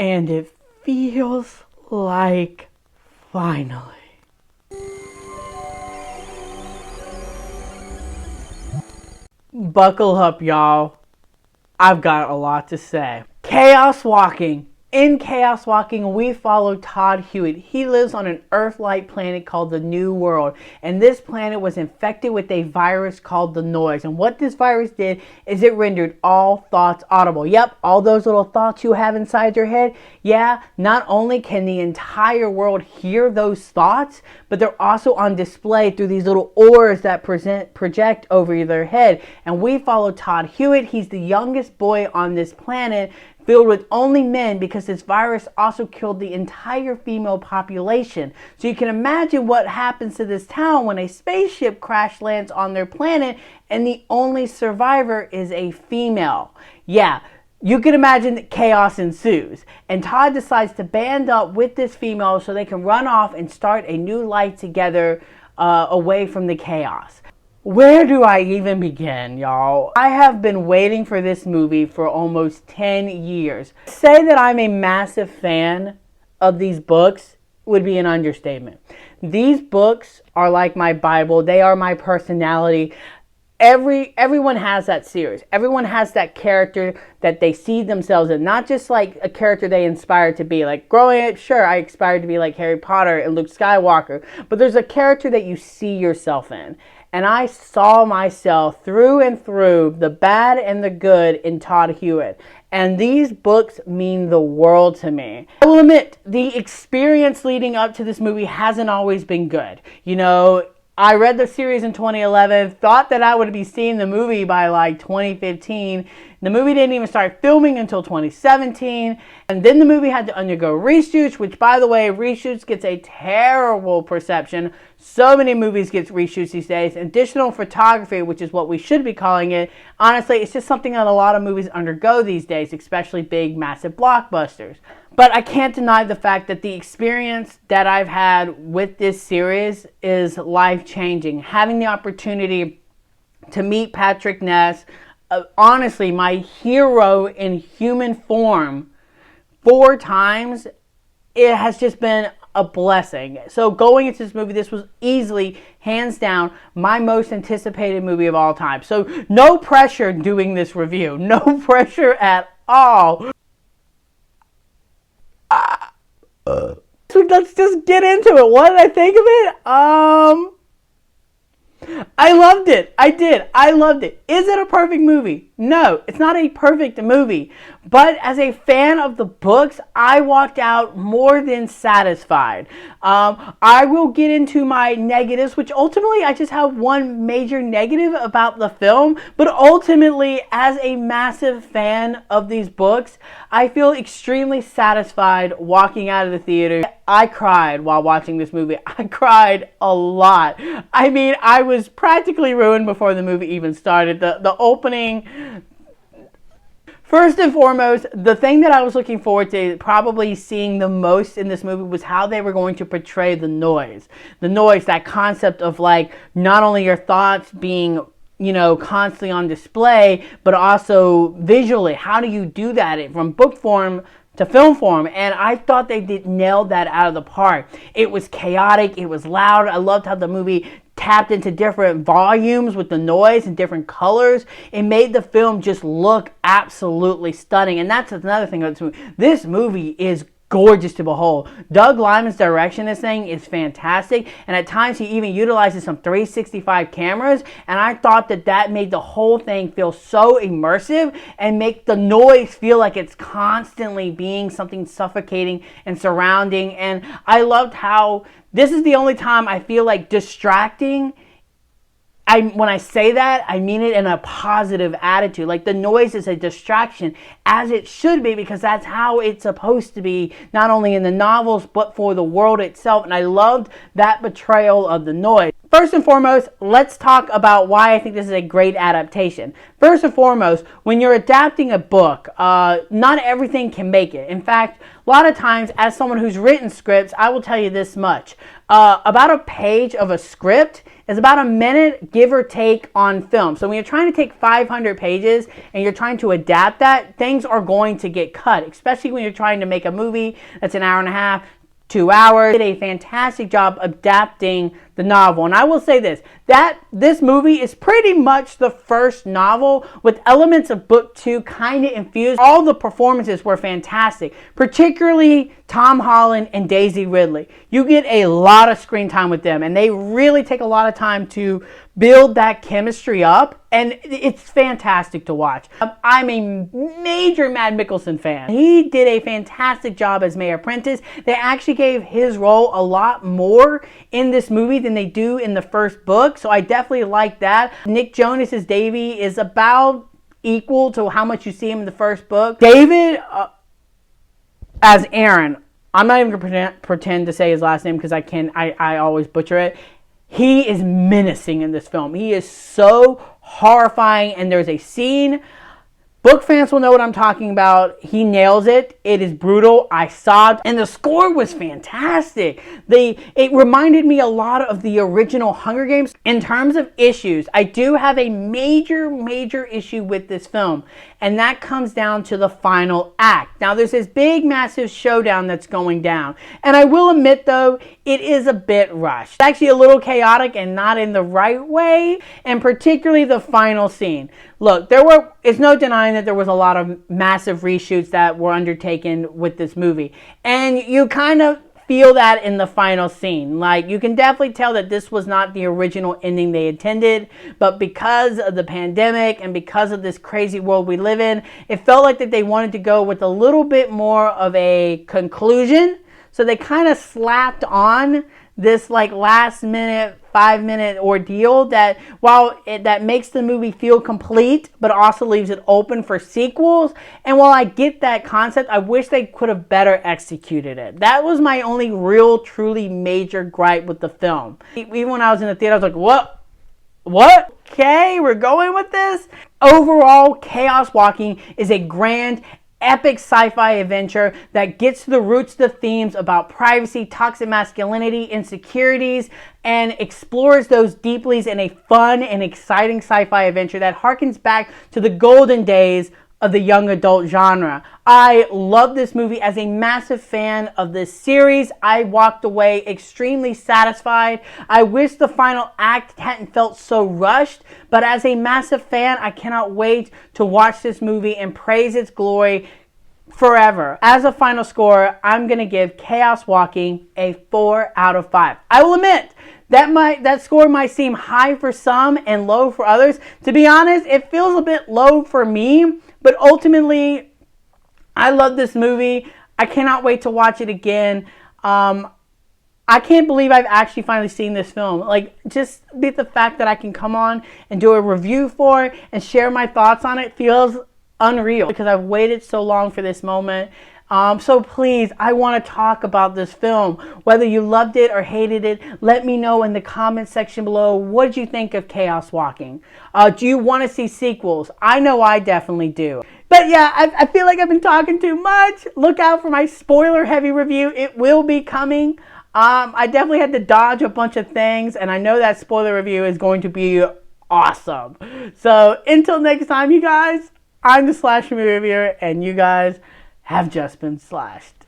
And it feels like finally. Buckle up, y'all. I've got a lot to say. Chaos Walking. In Chaos Walking, we follow Todd Hewitt. He lives on an Earth-like planet called the New World. And this planet was infected with a virus called the Noise. And what this virus did is it rendered all thoughts audible. Yep, all those little thoughts you have inside your head. Yeah, not only can the entire world hear those thoughts, but they're also on display through these little orbs that project over their head. And we follow Todd Hewitt. He's the youngest boy on this planet, filled with only men, because this virus also killed the entire female population. So you can imagine what happens to this town when a spaceship crash lands on their planet and the only survivor is a female. Yeah, you can imagine that chaos ensues. And Todd decides to band up with this female so they can run off and start a new life together away from the chaos. Where do I even begin, y'all? I have been waiting for this movie for almost 10 years. To say that I'm a massive fan of these books would be an understatement. These books are like my Bible. They are my personality. Everyone has that series. Everyone has that character that they see themselves in. Not just like a character they inspire to be. Like growing up, sure, I aspired to be like Harry Potter and Luke Skywalker. But there's a character that you see yourself in. And I saw myself through and through, the bad and the good, in Todd Hewitt. And these books mean the world to me. I will admit, the experience leading up to this movie hasn't always been good. You know, I read the series in 2011, thought that I would be seeing the movie by like 2015. The movie didn't even start filming until 2017. And then the movie had to undergo reshoots, which, by the way, reshoots gets a terrible perception. So many movies get reshoots these days. Additional photography, which is what we should be calling it. Honestly, it's just something that a lot of movies undergo these days, especially big, massive blockbusters. But I can't deny the fact that the experience that I've had with this series is life-changing. Having the opportunity to meet Patrick Ness, honestly, my hero in human form, 4 times, it has just been a blessing. So going into this movie, this was easily, hands down, my most anticipated movie of all time. So no pressure doing this review. No pressure at all. So let's just get into it. What did I think of it? I loved it. I did. I loved it. Is it a perfect movie? No, it's not a perfect movie. But as a fan of the books, I walked out more than satisfied. I will get into my negatives, which ultimately I just have one major negative about the film. But ultimately, as a massive fan of these books, I feel extremely satisfied walking out of the theater. I cried while watching this movie. I cried a lot. I mean, I was practically ruined before the movie even started. The opening... First and foremost, the thing that I was looking forward to probably seeing the most in this movie was how they were going to portray the noise. The noise, that concept of like not only your thoughts being, you know, constantly on display, but also visually. How do you do that from book form to film form? And I thought they did nail that out of the park. It was chaotic. It was loud. I loved how the movie tapped into different volumes with the noise and different colors. It made the film just look absolutely stunning. And that's another thing about this movie. This movie is gorgeous to behold. Doug Liman's direction in this thing is fantastic, and at times he even utilizes some 365 cameras, and I thought that made the whole thing feel so immersive and make the noise feel like it's constantly being something suffocating and surrounding. And I loved how this is the only time I feel like distracting. When I say that, I mean it in a positive attitude. Like the noise is a distraction, as it should be, because that's how it's supposed to be, not only in the novels, but for the world itself. And I loved that portrayal of the noise. First and foremost, let's talk about why I think this is a great adaptation. First and foremost, when you're adapting a book, not everything can make it. In fact, a lot of times, as someone who's written scripts, I will tell you this much. About a page of a script is about a minute, give or take, on film. So when you're trying to take 500 pages and you're trying to adapt that, things are going to get cut, especially when you're trying to make a movie that's an hour and a half, 2 hours. Did a fantastic job adapting the novel. And I will say this, that this movie is pretty much the first novel with elements of book 2 kind of infused. All the performances were fantastic, particularly Tom Holland and Daisy Ridley. You get a lot of screen time with them, and they really take a lot of time to build that chemistry up, and it's fantastic to watch. I'm a major Mads Mikkelsen fan. He did a fantastic job as Mayor Prentice. They actually gave his role a lot more in this movie than they do in the first book, so I definitely like that. Nick Jonas as Davy is about equal to how much you see him in the first book. David as Aaron, I'm not even going to pretend to say his last name because I always butcher it. He is menacing in this film. He is so horrifying, and there's a scene, book fans will know what I'm talking about. He nails it. It is brutal. I sobbed, and the score was fantastic. It reminded me a lot of the original Hunger Games. In terms of issues, I do have a major issue with this film, and that comes down to the final act. Now, there's this big, massive showdown that's going down, and I will admit, though, it is a bit rushed. It's actually a little chaotic and not in the right way, and particularly the final scene. Look, it's no denying that there was a lot of massive reshoots that were undertaken with this movie, and you kind of feel that in the final scene. Like, you can definitely tell that this was not the original ending they intended, but because of the pandemic and because of this crazy world we live in, it felt like that they wanted to go with a little bit more of a conclusion. So they kind of slapped on this like last minute, 5-minute ordeal that that makes the movie feel complete, but also leaves it open for sequels. And while I get that concept, I wish they could have better executed it. That was my only real, truly major gripe with the film. Even when I was in the theater, I was like, what? Okay, we're going with this? Overall, Chaos Walking is a grand, epic sci-fi adventure that gets to the roots of the themes about privacy, toxic masculinity, insecurities, and explores those deeply in a fun and exciting sci-fi adventure that harkens back to the golden days of the young adult genre. I love this movie. As a massive fan of this series, I walked away extremely satisfied. I wish the final act hadn't felt so rushed, but as a massive fan, I cannot wait to watch this movie and praise its glory forever. As a final score, I'm going to give Chaos Walking a 4 out of 5. I will admit, that score might seem high for some and low for others. To be honest, it feels a bit low for me, but ultimately, I love this movie. I cannot wait to watch it again. I can't believe I've actually finally seen this film. Like, just the fact that I can come on and do a review for it and share my thoughts on it feels unreal because I've waited so long for this moment. So please, I want to talk about this film. Whether you loved it or hated it, let me know in the comment section below. What did you think of Chaos Walking? Do you want to see sequels? I know I definitely do. But yeah, I feel like I've been talking too much. Look out for my spoiler-heavy review. It will be coming. I definitely had to dodge a bunch of things, and I know that spoiler review is going to be awesome. So until next time, you guys, I'm the Slasher Movie Reviewer, and you guys have just been slashed.